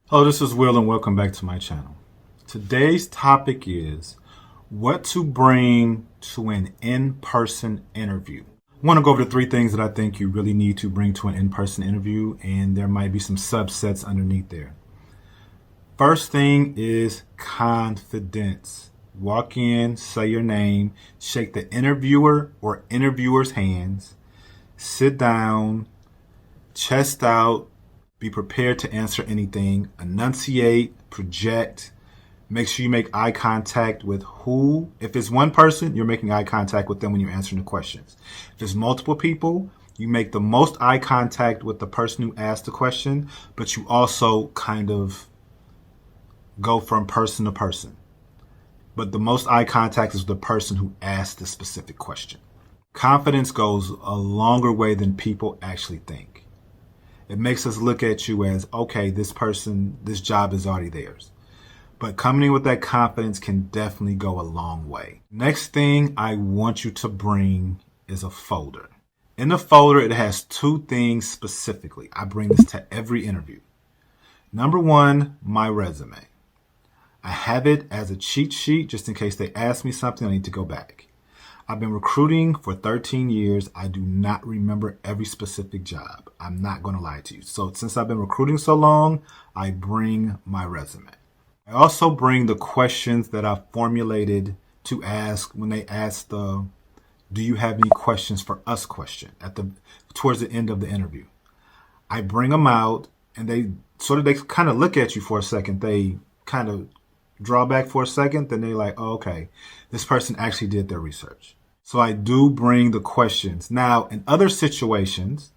Hello, this is Will and welcome back to my channel. Today's topic is what to bring to an in-person interview. I want to go over the three things that I think you really need to bring to an in-person interview, and there might be some subsets underneath there. First thing is confidence. Walk in, say your name, shake the interviewer or interviewer's hands, sit down, chest out, be prepared to answer anything, enunciate, project, make sure you make eye contact with who. If it's one person, you're making eye contact with them when you're answering the questions. If it's multiple people, you make the most eye contact with the person who asked the question, but you also kind of go from person to person. But the most eye contact is with the person who asked the specific question. Confidence goes a longer way than people actually think. It makes us look at you as, okay, this person, this job is already theirs. But coming in with that confidence can definitely go a long way. Next thing I want you to bring is a folder. In the folder, it has two things specifically. I bring this to every interview. Number one, my resume. I have it as a cheat sheet just in case they ask me something I need to go back. I've been recruiting for 13 years. I do not remember every specific job. I'm not going to lie to you. So since I've been recruiting so long, I bring my resume. I also bring the questions that I've formulated to ask when they ask the, do you have any questions for us question towards the end of the interview. I bring them out and they kind of look at you for a second. They kind of draw back for a second. Then they're like, oh, okay, this person actually did their research. So I do bring the questions. Now, in other situations,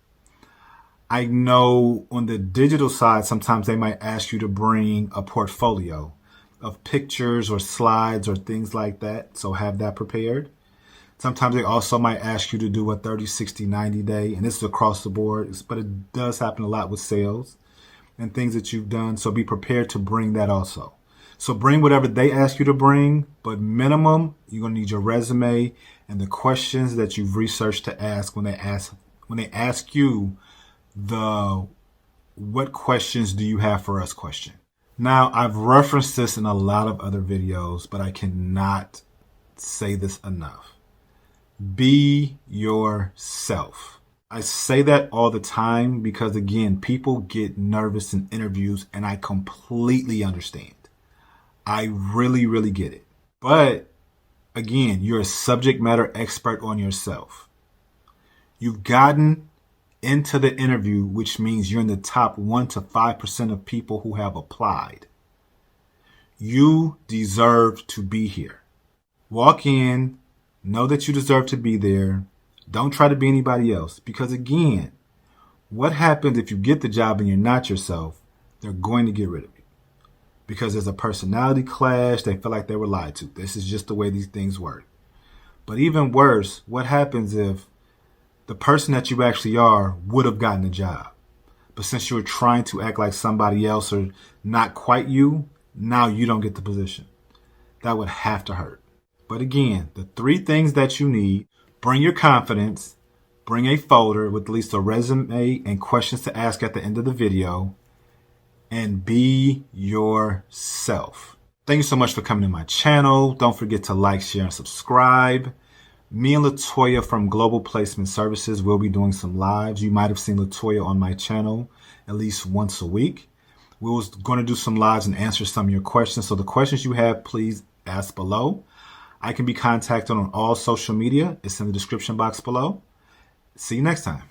I know on the digital side, sometimes they might ask you to bring a portfolio of pictures or slides or things like that. So have that prepared. Sometimes they also might ask you to do a 30, 60, 90 day, and this is across the board, but it does happen a lot with sales and things that you've done. So be prepared to bring that also. So bring whatever they ask you to bring, but minimum, you're going to need your resume and the questions that you've researched to ask when they ask you the what questions do you have for us question. Now, I've referenced this in a lot of other videos, but I cannot say this enough. Be yourself. I say that all the time because, again, people get nervous in interviews, and I completely understand. I really, really get it. But again, you're a subject matter expert on yourself. You've gotten into the interview, which means you're in the top 1 to 5% of people who have applied. You deserve to be here. Walk in, know that you deserve to be there. Don't try to be anybody else. Because again, what happens if you get the job and you're not yourself? They're going to get rid of you. Because there's a personality clash, they feel like they were lied to. This is just the way these things work. But even worse, what happens if the person that you actually are would have gotten the job? But since you were trying to act like somebody else or not quite you, now you don't get the position. That would have to hurt. But again, the three things that you need: bring your confidence, bring a folder with at least a resume and questions to ask at the end of the video, and be yourself. Thank you so much for coming to my channel. Don't forget to like, share, and subscribe. Me and Latoya from Global Placement Services will be doing some lives. You might have seen Latoya on my channel at least once a week. We was going to do some lives and answer some of your questions. So the questions you have, please ask below. I can be contacted on all social media. It's in the description box below. See you next time.